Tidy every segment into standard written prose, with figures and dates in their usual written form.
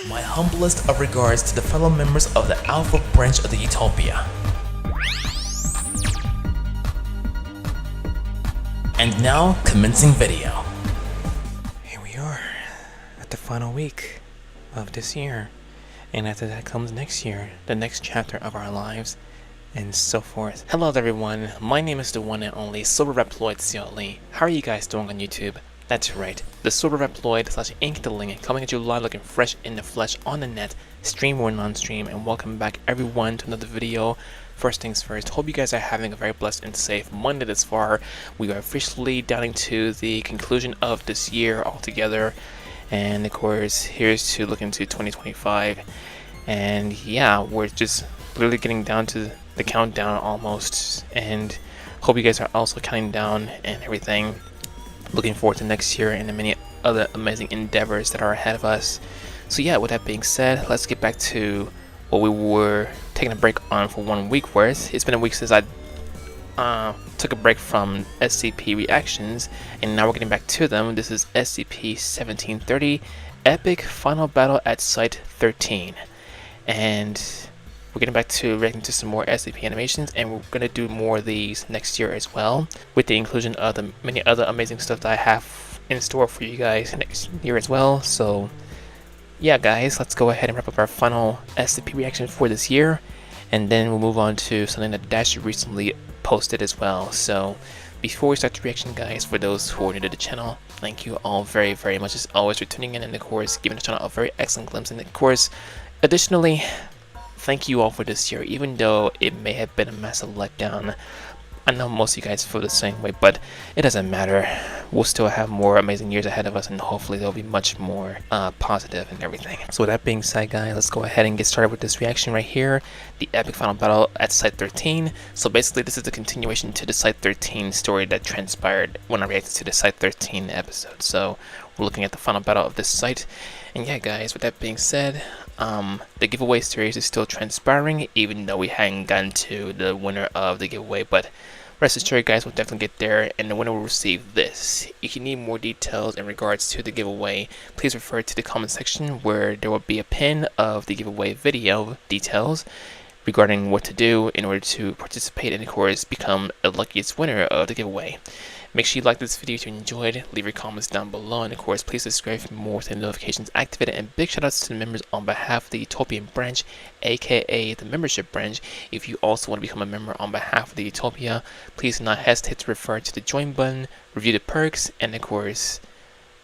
My humblest of regards to the fellow members of the Alpha branch of the Utopia. And now, commencing video. Here we are, at the final week of this year. And after that comes next year, the next chapter of our lives, and so forth. Hello everyone, my name is the one and only Silverreploid CLE. How are you guys doing on YouTube? That's right, the Survey / Ink the Link coming at you live looking fresh in the flesh on the net, stream or non-stream, and welcome back everyone to another video. First things first, hope you guys are having a very blessed and safe Monday this far. We are officially down to the conclusion of this year altogether, and of course here's to look into 2025. And yeah, we're just literally getting down to the countdown almost, and hope you guys are also counting down and everything. Looking forward to next year and the many other amazing endeavors that are ahead of us. So yeah, with that being said, let's get back to what we were taking a break on for 1 week worth. It's been a week since I took a break from SCP reactions, and now we're getting back to them. This is SCP-1730, Epic Final Battle at Site-13. And we're getting back to reacting to some more SCP animations, and we're going to do more of these next year as well, with the inclusion of the many other amazing stuff that I have in store for you guys next year as well. So yeah guys, let's go ahead and wrap up our final SCP reaction for this year, and then we'll move on to something that Dash recently posted as well. So before we start the reaction guys, for those who are new to the channel, thank you all very much as always for tuning in, and of course giving the channel a very excellent glimpse. And of course, additionally, thank you all for this year, even though it may have been a massive letdown. I know most of you guys feel the same way, but it doesn't matter. We'll still have more amazing years ahead of us, and hopefully they'll be much more positive and everything. So with that being said guys, let's go ahead and get started with this reaction right here, the epic final battle at Site-13. So basically this is the continuation to the Site-13 story that transpired when I reacted to the Site-13 episode. So we're looking at the final battle of this site. And yeah guys, with that being said, the giveaway series is still transpiring, even though we hadn't gotten to the winner of the giveaway, but rest assured guys, we'll definitely get there, and the winner will receive this. If you need more details in regards to the giveaway, please refer to the comment section, where there will be a pin of the giveaway video details regarding what to do in order to participate and of course become the luckiest winner of the giveaway. Make sure you like this video if you enjoyed, leave your comments down below, and of course please subscribe for more with the notifications activated. And big shout outs to the members on behalf of the Utopian branch, aka the membership branch. If you also want to become a member on behalf of the Utopia, please do not hesitate to refer to the join button, review the perks, and of course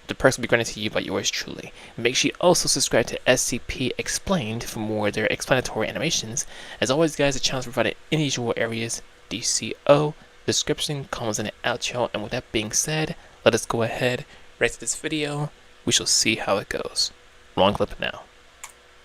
the perks will be granted to you by yours truly. Make sure you also subscribe to SCP Explained for more of their explanatory animations. As always guys, the channel is provided in the usual areas: DCO, description, comments, and an outro. And with that being said, let us go ahead, right to this video. We shall see how it goes. Wrong clip now.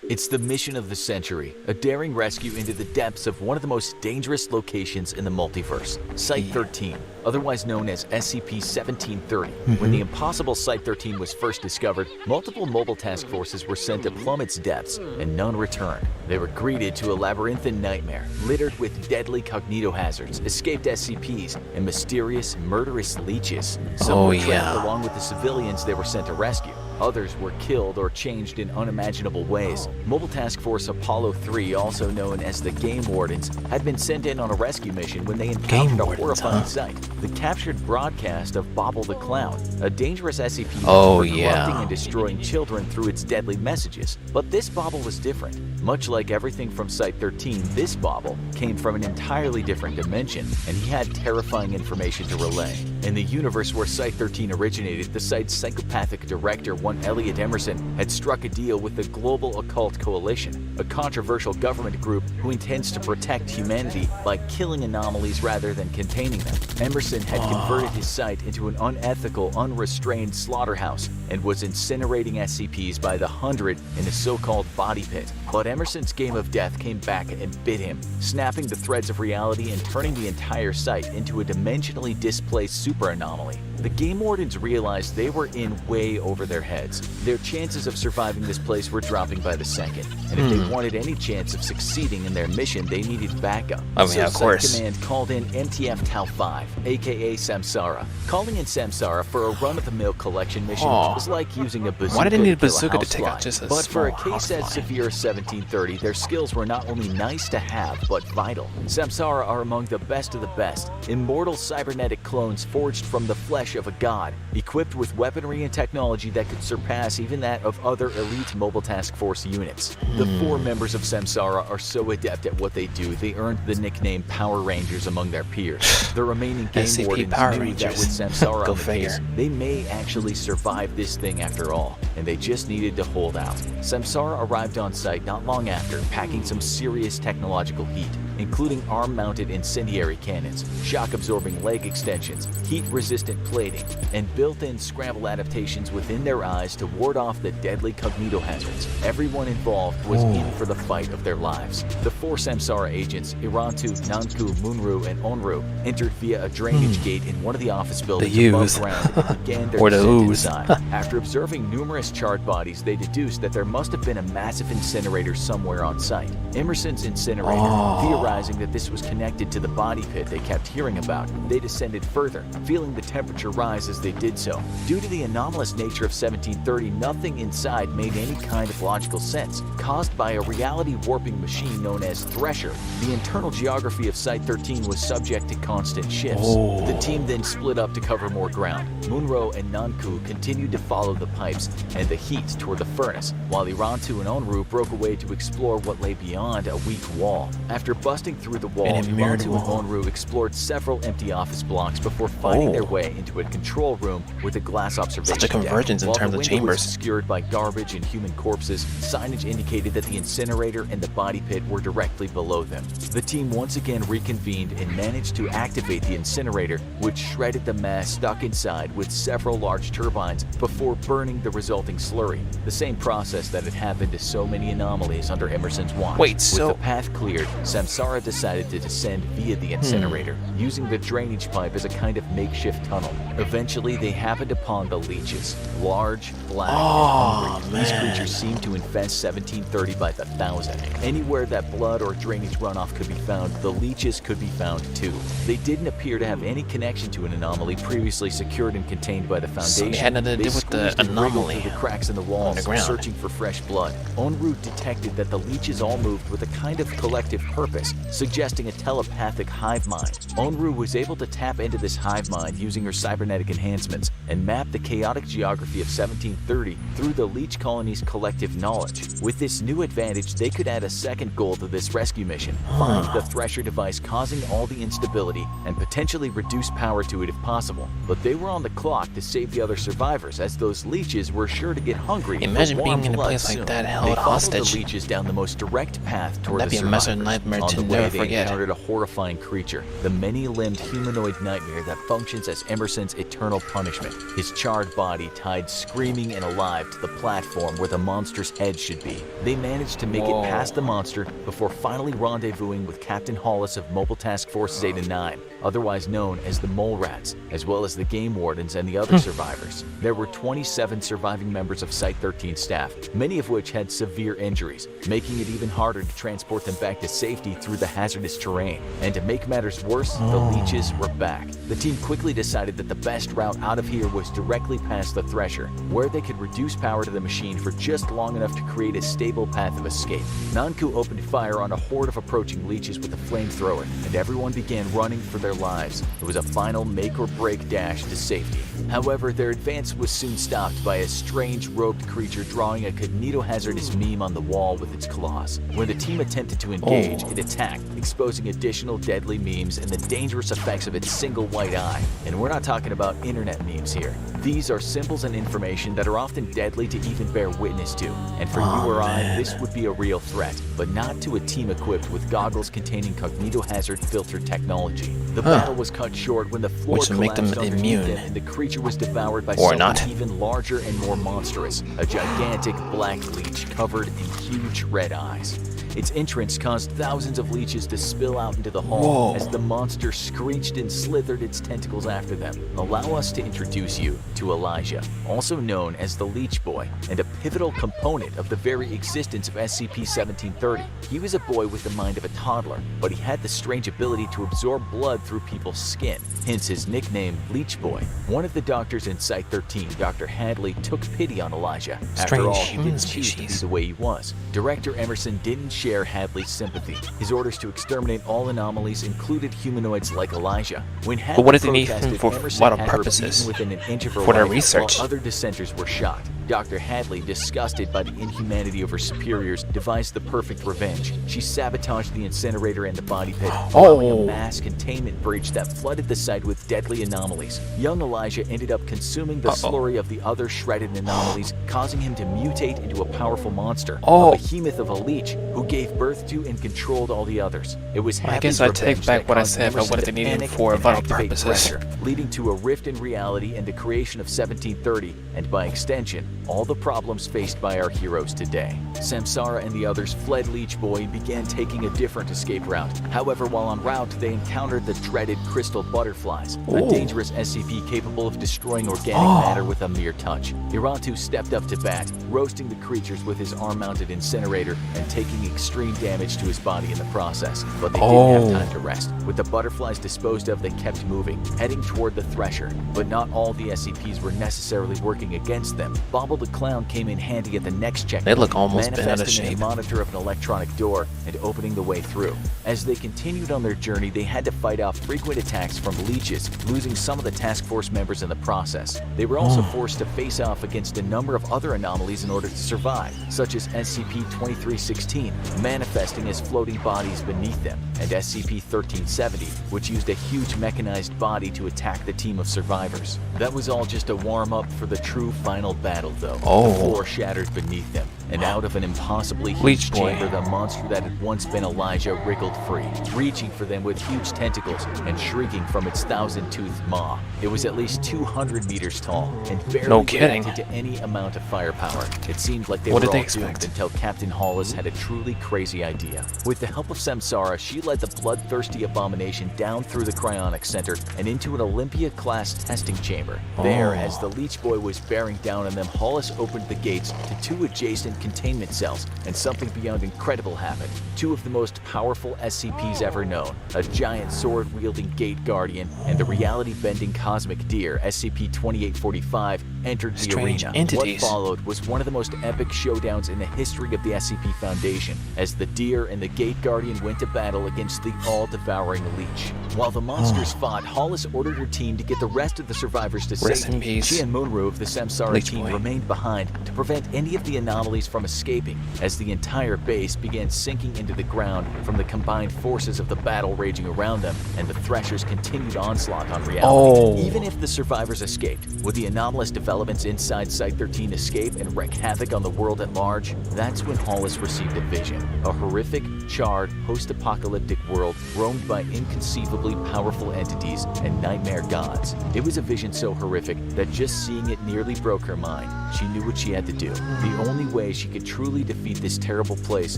It's the mission of the century, a daring rescue into the depths of one of the most dangerous locations in the multiverse, Site-13, otherwise known as SCP-1730. When the impossible Site-13 was first discovered, multiple mobile task forces were sent to plumb its depths, and none returned. They were greeted to a labyrinthine nightmare, littered with deadly cognitohazards, escaped SCPs, and mysterious, murderous leeches. Some were trapped along with the civilians they were sent to rescue. Others were killed or changed in unimaginable ways. Mobile Task Force Apollo 3, also known as the Game Wardens, had been sent in on a rescue mission when they encountered a horrifying sight: the captured broadcast of Bobble the Clown, a dangerous SCP corrupting and destroying children through its deadly messages. But this Bobble was different. Much like everything from Site-13, this Bobble came from an entirely different dimension, and he had terrifying information to relay. In the universe where Site-13 originated, the site's psychopathic director, one Elliot Emerson, had struck a deal with the Global Occult Coalition, a controversial government group who intends to protect humanity by killing anomalies rather than containing them. Emerson had converted his site into an unethical, unrestrained slaughterhouse and was incinerating SCPs by the hundred in a so-called body pit. But Emerson's game of death came back and bit him, snapping the threads of reality and turning the entire site into a dimensionally displaced super anomaly. The game wardens realized they were in way over their heads. Their chances of surviving this place were dropping by the second, and if they wanted any chance of succeeding in their mission, they needed backup. Oh, yeah, of course. Site Command called in MTF Tau 5, aka Samsara. Calling in Samsara for a run-of-the-mill collection mission was like using a bazooka. Why did they need a to kill bazooka to housefly. take out just a But for a small case as housefly? severe as 1730, their skills were not only nice to have, but vital. Samsara are among the best of the best, immortal cybernetic clones forged from the flesh of a god, equipped with weaponry and technology that could surpass even that of other elite Mobile Task Force units. The 4 members of Samsara are so adept at what they do, they earned the nickname Power Rangers among their peers. The remaining game SCP wardens Power knew Rangers. that with Samsara Go on the case, figure. they may actually survive this thing after all, and they just needed to hold out. Samsara arrived on site not long after, packing some serious technological heat, including arm-mounted incendiary cannons, shock-absorbing leg extensions, heat-resistant plating, and built-in scramble adaptations within their eyes to ward off the deadly cognito hazards. Everyone involved was in for the fight of their lives. The 4 Samsara agents, Irantu, Nanku, Munru, and Onru, entered via a drainage gate in one of the office buildings above ooze. ground and began their Or the descent ooze. inside. After observing numerous charred bodies, they deduced that there must have been a massive incinerator somewhere on site. Emerson's incinerator, theorizing that this was connected to the body pit they kept hearing about, they descended further, feeling the temperature rise as they did so. Due to the anomalous nature of 1730, nothing inside made any kind of logical sense. Caused by a reality-warping machine known as Thresher, the internal geography of Site-13 was subject to constant shifts. The team then split up to cover more ground. Munro and Nanku continued to follow the pipes and the heat toward the furnace, while Irantu and Onru broke away to explore what lay beyond a weak wall. After busting through the wall, And a mirrored Irantu and wall. Onru explored several empty office blocks before finding their way into a control room with a glass observation Such a convergence deck. in While terms the of window was chambers. obscured by garbage and human corpses, signage indicated that the incinerator and the body pit were directly below them. The team once again reconvened and managed to activate the incinerator, which shredded the mass stuck inside with several large turbines before burning the resulting slurry. The same process that had happened to so many anomalies under Emerson's watch. Wait, With so- the path cleared, Samsara decided to descend via the incinerator, using the drainage pipe as a kind of makeshift tunnel. Eventually, they happened upon the leeches. Large, black, and hungry. These creatures seemed to infest 1730 by the thousand. Anywhere that blood or drainage runoff could be found, the leeches could be found too. They didn't appear to have any connection to an anomaly previously secured and contained by the Foundation. So they had nothing to do with the squeezed and wriggled anomaly through the cracks in the walls, underground. searching for fresh blood. Onru detected that the leeches all moved with a kind of collective purpose, suggesting a telepathic hive mind. Onru was able to tap into this hive mind using her cybernetic enhancements and map the chaotic geography of 1730 through the leech colony's collective knowledge. With this new advantage, they could add a second goal to this rescue mission: find the Thresher device causing all the instability and potentially reduce power to it if possible. But they were on the clock to save the other survivors, as those leeches were sure to get hungry. Imagine for being warm in a blood place like soon. that, They held followed hostage. the leeches down the most direct path toward That'd the be a massive survivors. nightmare On to the way, never they forget. encountered a horrifying creature, the many-limbed humanoid nightmare that functions as Emerson's eternal punishment. His charred body tied screaming and alive to the platform where the monster's head should be. They managed to make it past the monster before finally rendezvousing with Captain Hollis of Mobile Task Force Zeta 9, otherwise known as the Mole Rats, as well as the game wardens and the other survivors. There were 27 surviving members of Site-13 staff, many of which had severe injuries, making it even harder to transport them back to safety through the hazardous terrain. And to make matters worse, the leeches were back. The team quickly decided that the best route out of here was directly past the Thresher, where they could reduce power to the machine for just long enough to create a stable path of escape. Nanku opened fire on a horde of approaching leeches with a flamethrower, and everyone began running for their lives. It was a final make-or-break dash to safety. However, their advance was soon stopped by a strange robed creature drawing a cognito-hazardous meme on the wall with its claws. When the team attempted to engage, it attacked, exposing additional deadly memes and the dangerous effects of its single white eye. And we're not talking about internet memes here. These are symbols and information that are often deadly to even bear witness to. And for you or I, this would be a real threat, but not to a team equipped with goggles containing cognito-hazard filter technology. The battle was cut short when the floor Which would make them collapsed underneath immune. them and the creature was devoured by Or something not. even larger and more monstrous, a gigantic black leech covered in huge red eyes. Its entrance caused thousands of leeches to spill out into the hall as the monster screeched and slithered its tentacles after them. Allow us to introduce you to Elijah, also known as the Leech Boy, and a pivotal component of the very existence of SCP-1730. He was a boy with the mind of a toddler, but he had the strange ability to absorb blood through people's skin, hence his nickname Leech Boy. One of the doctors in Site-13, Dr. Hadley, took pity on Elijah. After all, he didn't choose to be the way he was. Director Emerson didn't share Hadley's sympathy. His orders to exterminate all anomalies included humanoids like Elijah. When Hadley what did they need him protested, for? Emerson What had her purposes? beaten within an inch of her For their life, research. while other dissenters were shot. Dr. Hadley, disgusted by the inhumanity of her superiors, devised the perfect revenge. She sabotaged the incinerator and the body pit, allowing a mass containment breach that flooded the site with deadly anomalies. Young Elijah ended up consuming the slurry of the other shredded anomalies, causing him to mutate into a powerful monster, a behemoth of a leech who gave birth to and controlled all the others. It was I guess I take back what I said about what they needed for vital purposes. Leading to a rift in reality and the creation of 1730, and by extension, all the problems faced by our heroes today. Samsara and the others fled Leech Boy and began taking a different escape route. However, while en route, they encountered the dreaded crystal butterflies, a dangerous SCP capable of destroying organic matter with a mere touch. Irantu stepped up to bat, roasting the creatures with his arm-mounted incinerator and taking extreme damage to his body in the process. But they didn't have time to rest. With the butterflies disposed of, they kept moving, heading toward the Thresher. But not all the SCPs were necessarily working against them. Bobble the Clown came in handy at the next checkpoint, They look almost bent out of manifesting in shape. a monitor of an electronic door and opening the way through. As they continued on their journey, they had to fight off frequent attacks from leeches, losing some of the task force members in the process. They were also forced to face off against a number of other anomalies in order to survive, such as SCP-2316, manifesting as floating bodies beneath them, and SCP-1370, which used a huge mechanized body to attack the team of survivors. That was all just a warm-up for the true final battle, though. The floor shattered beneath them, and out of an impossibly huge Leech Boy. chamber, the monster that had once been Elijah wriggled free, reaching for them with huge tentacles and shrieking from its thousand-toothed maw. It was at least 200 meters tall and barely reacted to any amount of firepower. It seemed like they were all doomed until Captain Hollis had a truly crazy idea. With the help of Samsara, she led the bloodthirsty abomination down through the cryonic center and into an Olympia-class testing chamber. There, as the Leech Boy was bearing down on them, Hollis opened the gates to two adjacent containment cells, and something beyond incredible happened. Two of the most powerful SCPs ever known, a giant sword-wielding gate guardian and the reality-bending cosmic deer, SCP-2845, entered the arena. What followed was one of the most epic showdowns in the history of the SCP Foundation, as the deer and the gate guardian went to battle against the all-devouring leech. While the monsters fought, Hollis ordered her team to get the rest of the survivors to safety. She and Moonru of the Samsara team remained behind to prevent any of the anomalies from escaping, as the entire base began sinking into the ground from the combined forces of the battle raging around them and the Thresher's continued onslaught on reality. Even if the survivors escaped, would the anomalous developments inside Site-13 escape and wreak havoc on the world at large? That's when Hollis received a vision. A horrific, charred, post-apocalyptic world roamed by inconceivably powerful entities and nightmare gods. It was a vision so horrific that just seeing it nearly broke her mind. She knew what she had to do. The only way she could truly defeat this terrible place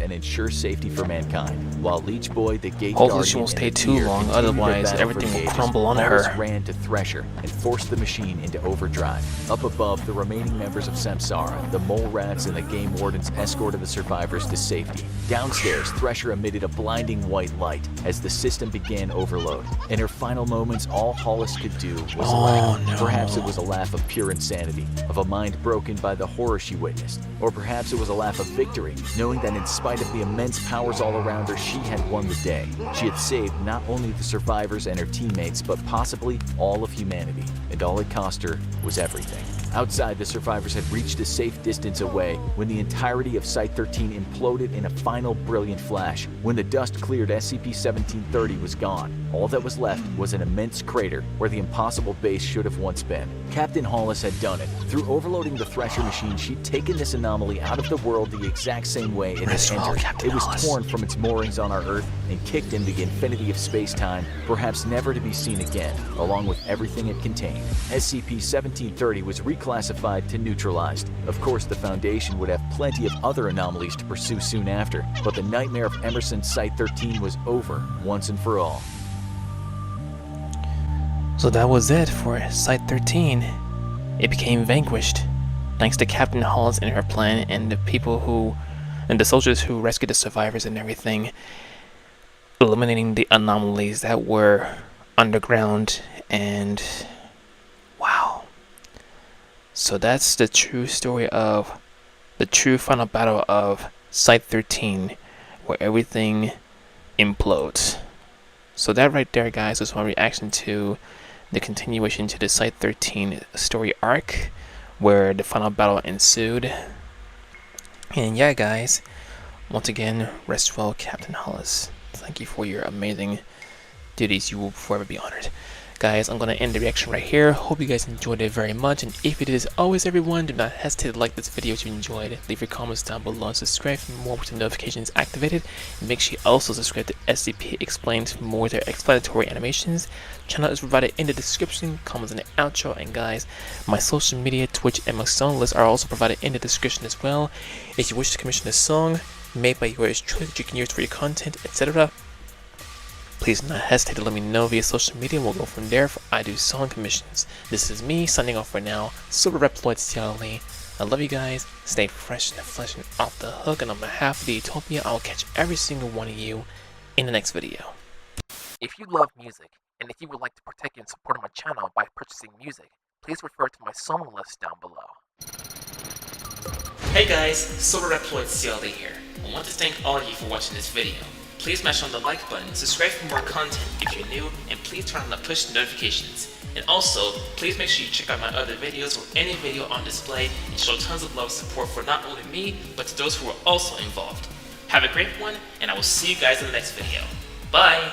and ensure safety for mankind. While Leech Boy, the Gate Guardian, she won't stay too long, otherwise everything will crumble on her. Hollis ran to Thresher and forced the machine into overdrive. Up above, the remaining members of Samsara, the Mole Rats, and the Game Wardens escorted the survivors to safety. Downstairs, Thresher emitted a blinding white light as the system began overload. In her final moments, all Hollis could do was laugh. Perhaps it was a laugh of pure insanity, of a mind broken by the horror she witnessed. Or perhaps it was a laugh of victory, knowing that in spite of the immense powers all around her, she had won the day. She had saved not only the survivors and her teammates, but possibly all of humanity. And all it cost her was everything. Outside, the survivors had reached a safe distance away when the entirety of Site-13 imploded in a final brilliant flash. When the dust cleared, SCP-1730 was gone. All that was left was an immense crater where the impossible base should have once been. Captain Hollis had done it. Through overloading the Thresher machine, she'd taken this anomaly out of the world the exact same way it had entered. It was torn from its moorings on our Earth and kicked into the infinity of space-time, perhaps never to be seen again, along with everything it contained. SCP-1730 was reclaimed declassified to neutralized. Of course, the Foundation would have plenty of other anomalies to pursue soon after, but the nightmare of Emerson's Site-13 was over once and for all. So that was it for Site-13. It became vanquished, thanks to Captain Hollis and her plan and the soldiers who rescued the survivors and everything, eliminating the anomalies that were underground. And wow. So that's the true story of the true final battle of Site-13, where everything implodes. So that right there, guys, is my reaction to the continuation to the Site-13 story arc, where the final battle ensued. And yeah, guys, once again, rest well, Captain Hollis. Thank you for your amazing duties. You will forever be honored. Guys, I'm going to end the reaction right here. Hope you guys enjoyed it very much. And if you did, as always, everyone, do not hesitate to like this video if you enjoyed. Leave your comments down below and subscribe for more with the notifications activated. And make sure you also subscribe to SCP Explained for more of their explanatory animations. Channel is provided in the description, comments in the outro. And guys, my social media, Twitch, and my song list are also provided in the description as well. If you wish to commission a song made by yours truly that you can use for your content, etc., please do not hesitate to let me know via social media, and we'll go from there for I do song commissions. This is me signing off for now, Silverreploid Utopia. I love you guys, stay fresh in the flesh and off the hook, and on behalf of the Utopia, I'll catch every single one of you in the next video. If you love music, and if you would like to partake in supporting my channel by purchasing music, please refer to my song list down below. Hey guys, Silverreploid Utopia here. I want to thank all of you for watching this video. Please smash on the like button, subscribe for more content if you're new, and please turn on the push notifications. And also, please make sure you check out my other videos or any video on display and show tons of love and support for not only me, but to those who are also involved. Have a great one, and I will see you guys in the next video. Bye!